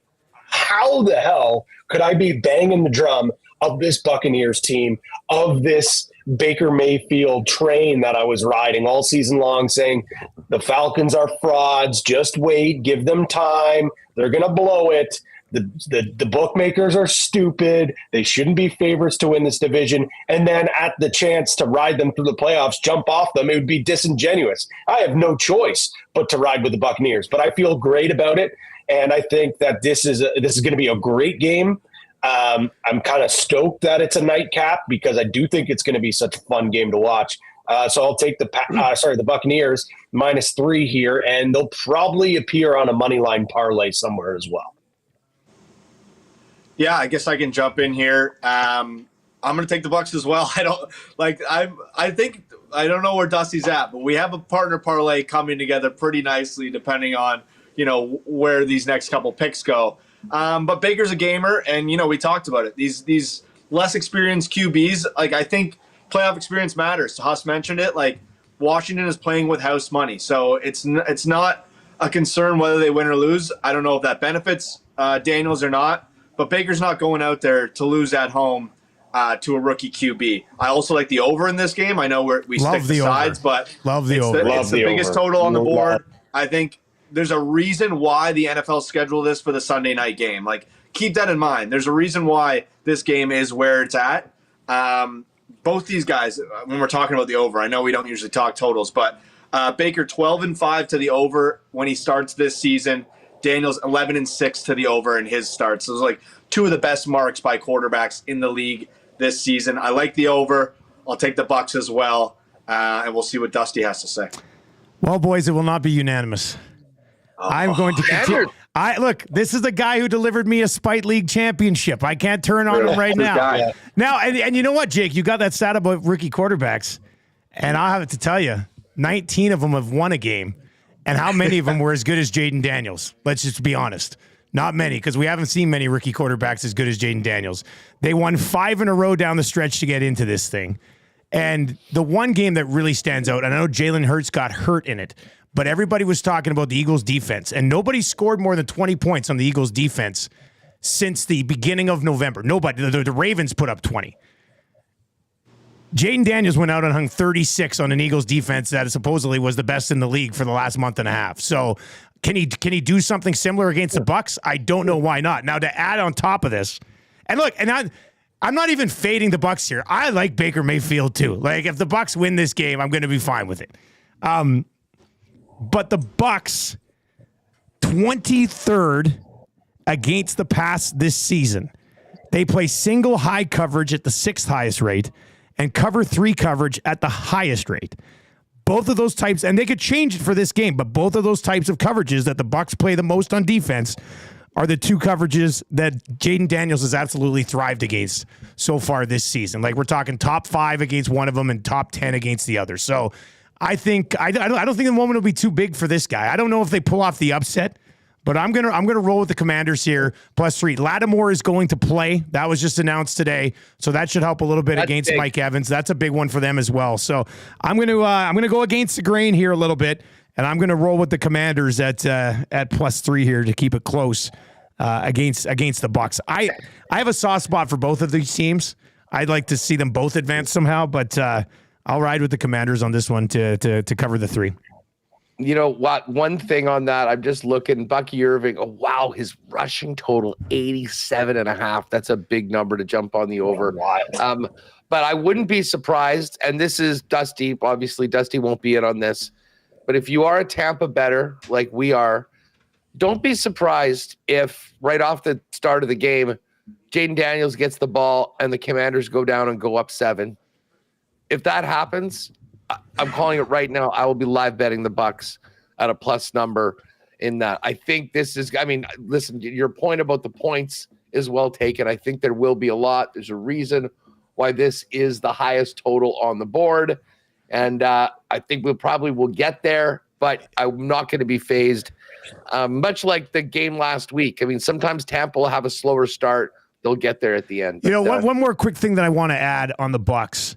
How the hell could I be banging the drum of this Buccaneers team, of this Baker Mayfield train that I was riding all season long, saying the Falcons are frauds, just wait, give them time, they're going to blow it. The bookmakers are stupid. They shouldn't be favorites to win this division. And then at the chance to ride them through the playoffs, jump off them, it would be disingenuous. I have no choice but to ride with the Buccaneers. But I feel great about it, and I think that this is going to be a great game. I'm kind of stoked that it's a nightcap because I do think it's going to be such a fun game to watch. So I'll take the Buccaneers -3 here, and they'll probably appear on a moneyline parlay somewhere as well. Yeah, I guess I can jump in here. I'm going to take the Bucs as well. I don't know where Dusty's at, but we have a partner parlay coming together pretty nicely, depending on where these next couple picks go. But Baker's a gamer, and we talked about it. These less experienced QBs, I think playoff experience matters. Huss mentioned it. Washington is playing with house money, so it's not a concern whether they win or lose. I don't know if that benefits Daniels or not. But Baker's not going out there to lose at home to a rookie QB. I also like the over in this game. I know we stick to sides, but love the over. It's the biggest total on the board. I think there's a reason why the NFL scheduled this for the Sunday night game. Keep that in mind. There's a reason why this game is where it's at. Both these guys, when we're talking about the over, I know we don't usually talk totals, but Baker 12-5 to the over when he starts this season. Daniels 11-6 to the over in his starts. So those are 2 of the best marks by quarterbacks in the league this season. I like the over. I'll take the Bucs as well, and we'll see what Dusty has to say. Well, boys, it will not be unanimous. I'm going to continue. Look, this is the guy who delivered me a Spite League championship. I can't turn on him right now. Yeah. Now, and you know what, Jake? You got that stat about rookie quarterbacks, and I'll have to tell you, 19 of them have won a game. And how many of them were as good as Jaden Daniels? Let's just be honest. Not many, because we haven't seen many rookie quarterbacks as good as Jaden Daniels. They won 5 in a row down the stretch to get into this thing. And the one game that really stands out, and I know Jalen Hurts got hurt in it, but everybody was talking about the Eagles' defense. And nobody scored more than 20 points on the Eagles' defense since the beginning of November. Nobody. The Ravens put up 20. Jaden Daniels went out and hung 36 on an Eagles defense that supposedly was the best in the league for the last month and a half. So can he do something similar against the Bucs? I don't know why not. Now to add on top of this, and look, and I'm not even fading the Bucs here. I like Baker Mayfield too. If the Bucs win this game, I'm going to be fine with it. But the Bucs, 23rd against the pass this season. They play single high coverage at the 6th highest rate, and cover 3 coverage at the highest rate. Both of those types, and they could change it for this game, but both of those types of coverages that the Bucs play the most on defense are the 2 coverages that Jaden Daniels has absolutely thrived against so far this season. We're talking top 5 against one of them and top 10 against the other. So I think I don't think the moment will be too big for this guy. I don't know if they pull off the upset, but I'm gonna roll with the Commanders here +3. Lattimore is going to play. That was just announced today, so that should help a little bit against big. Mike Evans. That's a big one for them as well. So I'm gonna go against the grain here a little bit, and I'm gonna roll with the Commanders at +3 here to keep it close against the Bucs. I have a soft spot for both of these teams. I'd like to see them both advance somehow, but I'll ride with the Commanders on this one to cover the 3. You know what? One thing on that, I'm just looking. Bucky Irving, wow, his rushing total 87.5. That's a big number to jump on the over. But I wouldn't be surprised, and this is Dusty. Obviously, Dusty won't be in on this. But if you are a Tampa bettor like we are, don't be surprised if right off the start of the game, Jaden Daniels gets the ball and the Commanders go down and go up 7. If that happens, I'm calling it right now. I will be live betting the Bucs at a plus number in that. I think this is, I mean, listen, your point about the points is well taken. I think there will be a lot. There's a reason why this is the highest total on the board. And I think we'll probably will get there, but I'm not going to be phased. Much like the game last week. I mean, sometimes Tampa will have a slower start. They'll get there at the end. You know, one more quick thing that I want to add on the Bucs.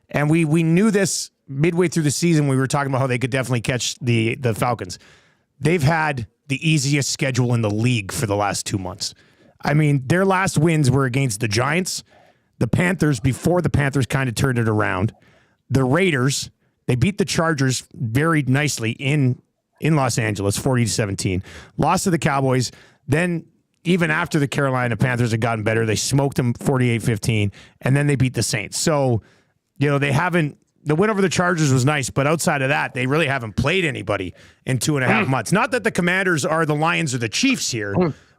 And we knew this midway through the season. We were talking about how they could definitely catch the Falcons. They've had the easiest schedule in the league for the last 2 months. I mean, their last wins were against the Giants, the Panthers, before the Panthers kind of turned it around, the Raiders. They beat the Chargers very nicely in Los Angeles, 40-17. Lost to the Cowboys. Then even after the Carolina Panthers had gotten better, they smoked them 48-15, and then they beat the Saints. So, you know, they haven't. The win over the Chargers was nice, but outside of that, they really haven't played anybody in 2.5 months. Not that the Commanders are the Lions or the Chiefs here,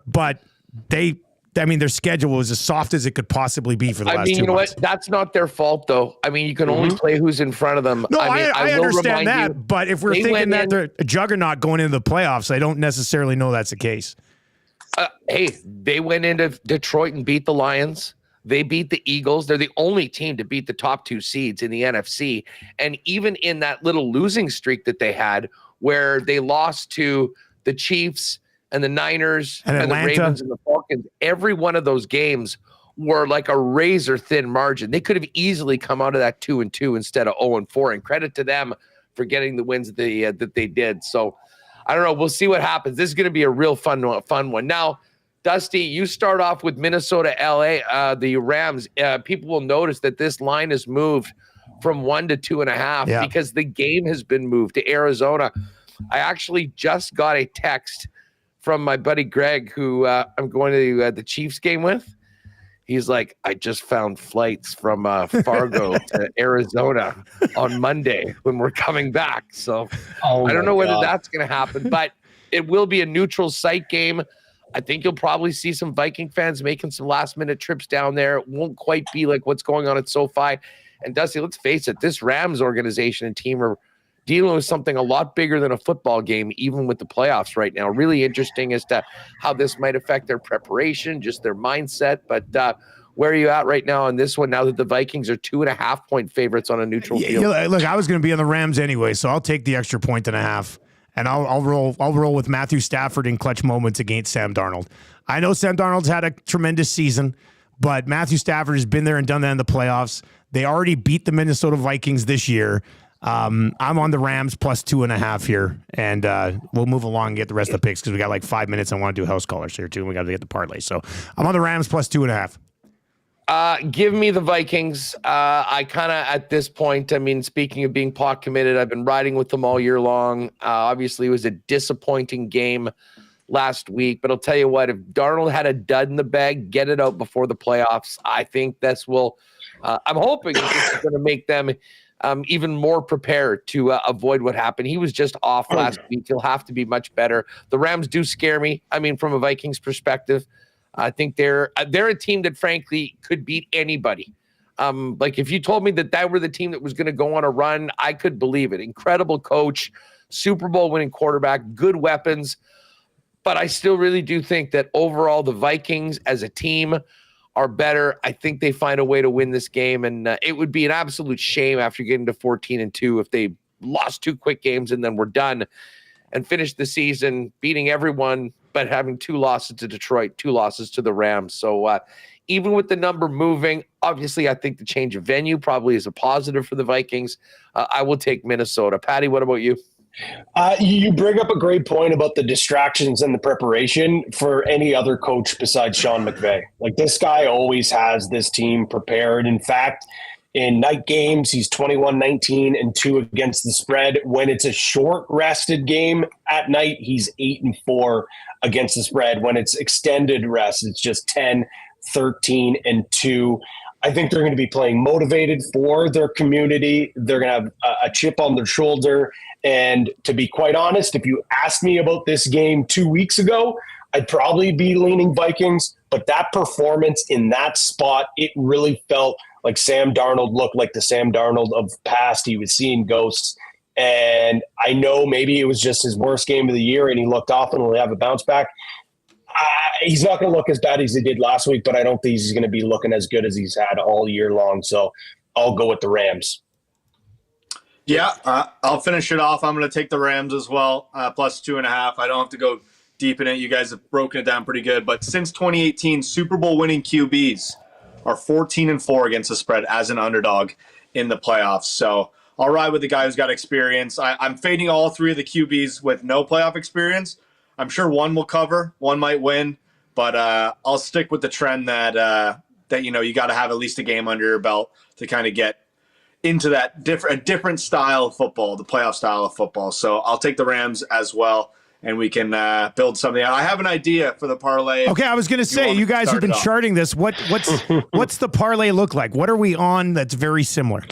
but their schedule was as soft as it could possibly be for the last 2 months. You know what? That's not their fault, though. I mean, you can only play who's in front of them. No, I understand that, but if we're thinking that they're a juggernaut going into the playoffs, I don't necessarily know that's the case. Hey, they went into Detroit and beat the Lions. They beat the Eagles. They're the only team to beat the top 2 seeds in the NFC. And even in that little losing streak that they had, where they lost to the Chiefs and the Niners and the Ravens and the Falcons, every one of those games were like a razor thin margin. They could have easily come out of that 2-2 instead of 0-4. And credit to them for getting the wins that they did. So I don't know. We'll see what happens. This is going to be a real fun one. Now, Dusty, you start off with Minnesota, LA, the Rams. People will notice that this line has moved from 1 to 2.5 because the game has been moved to Arizona. I actually just got a text from my buddy Greg, who I'm going to the Chiefs game with. He's like, I just found flights from Fargo to Arizona on Monday when we're coming back. So I don't know whether that's going to happen, but it will be a neutral site game. I think you'll probably see some Viking fans making some last-minute trips down there. It won't quite be like what's going on at SoFi. And Dusty, let's face it, this Rams organization and team are dealing with something a lot bigger than a football game, even with the playoffs right now. Really interesting as to how this might affect their preparation, just their mindset. But where are you at right now on this one, now that the Vikings are 2.5-point favorites on a neutral field? Look, I was going to be on the Rams anyway, so I'll take the extra 1.5. And I'll roll with Matthew Stafford in clutch moments against Sam Darnold. I know Sam Darnold's had a tremendous season, but Matthew Stafford has been there and done that in the playoffs. They already beat the Minnesota Vikings this year. I'm on the Rams plus 2.5 here, and we'll move along and get the rest of the picks because we got like 5 minutes. I want to do house callers here too, and we got to get the parlay. So I'm on the Rams plus 2.5. Give me the Vikings. I kind of, at this point, I mean, speaking of being pot committed, I've been riding with them all year long. Obviously, it was a disappointing game last week, but I'll tell you what, if Darnold had a dud in the bag, get it out before the playoffs. I think this will, I'm hoping this is going to make them even more prepared to avoid what happened. He was just off last week. He'll have to be much better. The Rams do scare me. I mean, from a Vikings perspective, I think they're a team that, frankly, could beat anybody. Like if you told me that were the team that was going to go on a run, I could believe it. Incredible coach, Super Bowl winning quarterback, good weapons. But I still really do think that overall the Vikings as a team are better. I think they find a way to win this game, and it would be an absolute shame after getting to 14-2 if they lost 2 quick games and then were done and finished the season beating everyone, but having 2 losses to Detroit, 2 losses to the Rams. So even with the number moving, obviously I think the change of venue probably is a positive for the Vikings. I will take Minnesota. Patty, what about you? You bring up a great point about the distractions and the preparation for any other coach besides Sean McVay. Like this guy always has this team prepared. In fact, in night games, he's 21-19-2 against the spread. When it's a short rested game at night, he's 8-4 against the spread. When it's extended rest, it's just 10-13-2. I think they're going to be playing motivated for their community. They're going to have a chip on their shoulder. And to be quite honest, if you asked me about this game 2 weeks ago, I'd probably be leaning Vikings. But that performance in that spot, it really felt like Sam Darnold looked like the Sam Darnold of past. He was seeing ghosts. And I know maybe it was just his worst game of the year and he looked off and will have a bounce back. He's not going to look as bad as he did last week, but I don't think he's going to be looking as good as he's had all year long. So I'll go with the Rams. Yeah, I'll finish it off. I'm going to take the Rams as well, plus 2.5. I don't have to go deep in it. You guys have broken it down pretty good. But since 2018, Super Bowl winning QBs are 14-4 against the spread as an underdog in the playoffs. So I'll ride with the guy who's got experience. I'm fading all three of the QBs with no playoff experience. I'm sure one will cover, one might win, but I'll stick with the trend that you got to have at least a game under your belt to kind of get into that different style of football, the playoff style of football. So I'll take the Rams as well, and we can build something out. I have an idea for the parlay. Okay, I was going to say, you guys have been charting this. What's the parlay look like? What are we on that's very similar?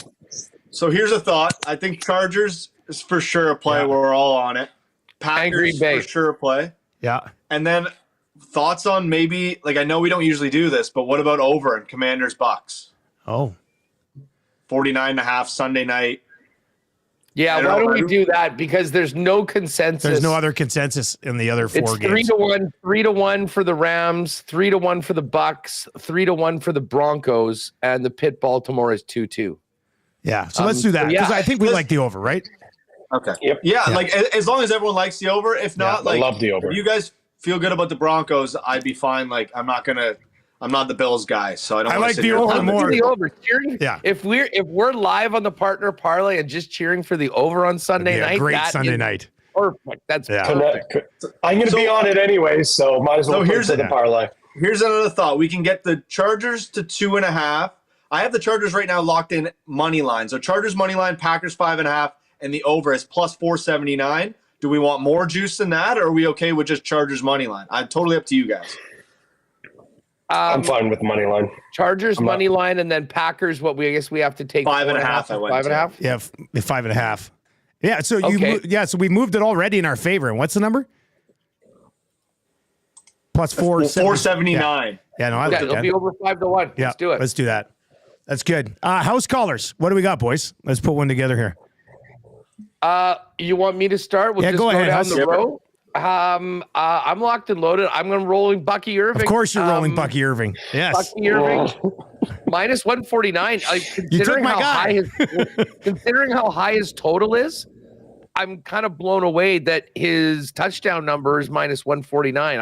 So here's a thought. I think Chargers is for sure a play. Yeah. We're all on it. Packers for sure a play. Yeah. And then thoughts on maybe, like, I know we don't usually do this, but what about over in Commanders Bucks? Oh. 49.5 Sunday night. Yeah, why don't we do that? Because there's no consensus. There's no other consensus in the other four games. 3-1 for the Rams, 3-1 for the Bucks, 3-1 for the Broncos, and the Pitt Baltimore is 2-2. Yeah, so let's do that because I think we like the over, right? Okay. Yep. Yeah, like as long as everyone likes the over. If not, I love the over. If you guys feel good about the Broncos, I'd be fine. Like I'm not the Bills guy, so I don't. I like the over more. The over cheering. Yeah. If we're live on the partner parlay and just cheering for the over on Sunday night, great Sunday night. Perfect. That's perfect. I'm going to be on it anyway, so might as well here's the parlay. Here's another thought. We can get the Chargers to 2.5. I have the Chargers right now locked in money line. So Chargers money line, Packers 5.5, and the over is plus 479. Do we want more juice than that, or are we okay with just Chargers money line? I'm totally up to you guys. I'm fine with the money line. Chargers money line, and then Packers. I guess we have to take 5.5. 5.5. Yeah, 5.5. Yeah. So so we moved it already in our favor. And what's the number? Plus 479. Yeah, no, I like it'll be over 5-1. Yeah, let's do it. Let's do that. That's good. House callers. What do we got, boys? Let's put one together here. You want me to start? We'll just go ahead. down the row. I'm locked and loaded. I'm going to rolling Bucky Irving. Of course, you're rolling Bucky Irving. Yes, Bucky Irving minus 149. You took my guy. Considering how high his total is, I'm kind of blown away that his touchdown number is minus 149.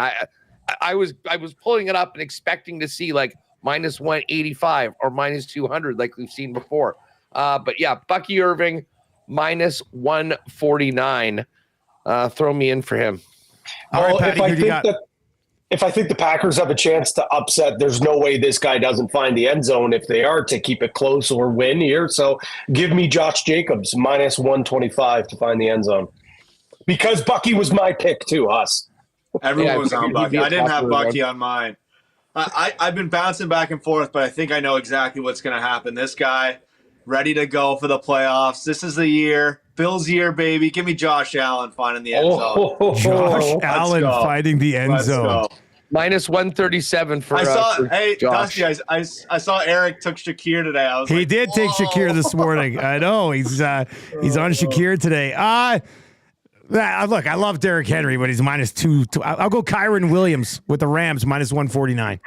I was pulling it up and expecting to see like minus 185 or minus 200 like we've seen before. But yeah, Bucky Irving minus 149. Throw me in for him. All right, Patty, if I think the Packers have a chance to upset, there's no way this guy doesn't find the end zone if they are to keep it close or win here. So give me Josh Jacobs minus 125 to find the end zone. Because Bucky was my pick too, Huss. Everyone was on Bucky. I didn't have Bucky on mine. I've been bouncing back and forth, but I think I know exactly what's going to happen. This guy, ready to go for the playoffs. This is the year. Bill's year, baby. Give me Josh Allen finding the end zone. Josh Allen finding the end zone. Minus 137 for Hey, Josh. Dusty, I saw Eric took Shakir today. He did take Shakir this morning. I know. He's on Shakir today. Look, I love Derrick Henry, but he's minus 2. I'll go Kyron Williams with the Rams, minus 149.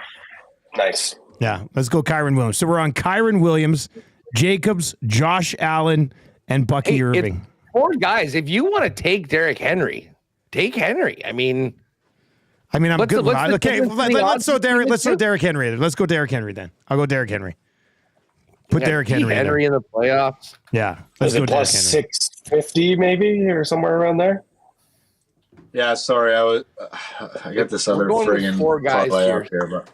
Nice. Yeah, let's go Kyron Williams. So we're on Kyron Williams, Jacobs, Josh Allen, and Bucky Irving. Four guys. If you want to take Derrick Henry, take Henry. I mean, I'm good. Let's throw Derrick Henry. Let's go Derrick Henry then. I'll go Derrick Henry. Put Derrick Henry in the playoffs. Yeah. Let's go plus 650 maybe or somewhere around there. Yeah, sorry. I got this other friggin' four guys here. But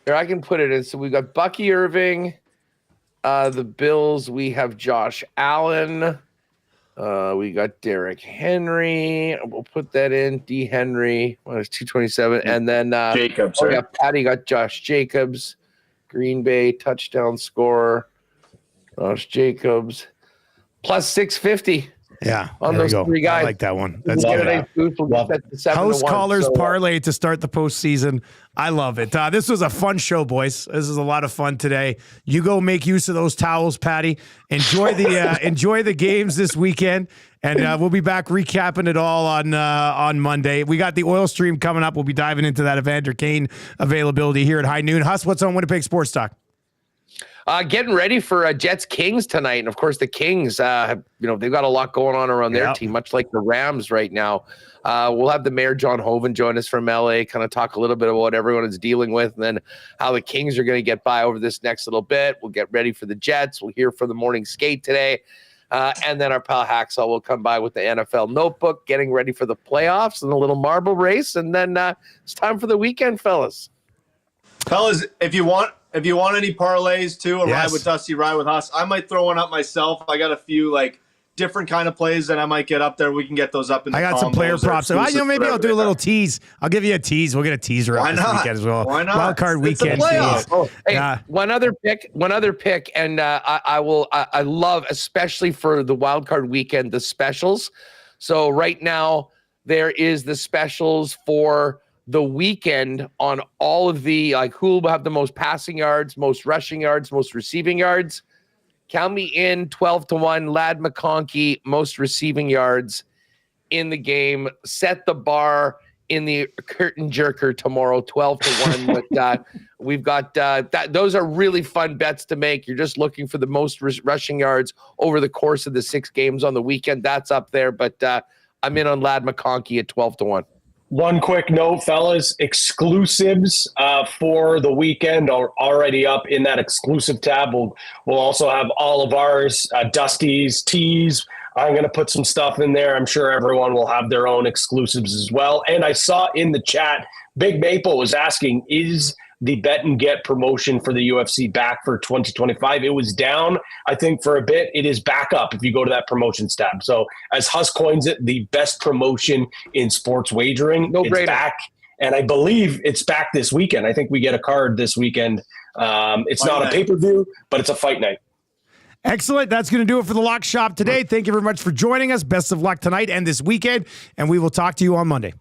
Here, I can put it in. So we got Bucky Irving, the Bills. We have Josh Allen. We got Derrick Henry. We'll put that in. D. Henry. It's 227. And then Jacobs. Yeah, Patty got Josh Jacobs. Green Bay touchdown scorer. Josh Jacobs. Plus 650. Yeah, on there those you go. three guys. I like that one. That's Love good. Saturday's boost will get set to 7-1. House callers So, parlay to start the postseason. I love it. This was a fun show, boys. This is a lot of fun today. You go make use of those towels, Patty. Enjoy the games this weekend, and we'll be back recapping it all on Monday. We got the oil stream coming up. We'll be diving into that Evander Kane availability here at high noon. Huss, what's on Winnipeg Sports Talk? Getting ready for Jets Kings tonight, and of course the Kings, they've got a lot going on around their team, much like the Rams right now. We'll have the mayor John Hoven join us from LA, kind of talk a little bit about what everyone is dealing with, and then how the Kings are going to get by over this next little bit. We'll get ready for the Jets. We'll hear from the morning skate today, and then our pal Hacksaw will come by with the NFL notebook, getting ready for the playoffs and a little marble race, and then it's time for the weekend, fellas. Fellas, if you want any parlays too, or ride with Dusty, ride with us, I might throw one up myself. I got a few different kind of plays that I might get up there. We can get those up in the I got some player props. Maybe I'll do a little tease. I'll give you a tease. We'll get a teaser up this weekend as well. Why not? Wildcard weekend. One other pick, and I love, especially for the wildcard weekend, the specials. So right now there is the specials for the weekend on all of the, who will have the most passing yards, most rushing yards, most receiving yards. Count me in 12-1, Ladd McConkey, most receiving yards in the game. Set the bar in the curtain jerker tomorrow, 12-1. But we've got that. Those are really fun bets to make. You're just looking for the most rushing yards over the course of the 6 games on the weekend. That's up there. But I'm in on Ladd McConkey at 12-1. One quick note, fellas, exclusives for the weekend are already up in that exclusive tab. We'll also have all of ours, Dusty's, teas. I'm going to put some stuff in there. I'm sure everyone will have their own exclusives as well. And I saw in the chat, Big Maple was asking, is the bet and get promotion for the UFC back for 2025? It was down, I think, for a bit. It is back up if you go to that promotions tab. So as Huss coins it, the best promotion in sports wagering, it's back. And I believe it's back this weekend. I think we get a card this weekend. It's not a pay-per-view, but it's a fight night. Excellent. That's going to do it for the Lock Shop today. Thank you very much for joining us. Best of luck tonight and this weekend, and we will talk to you on Monday.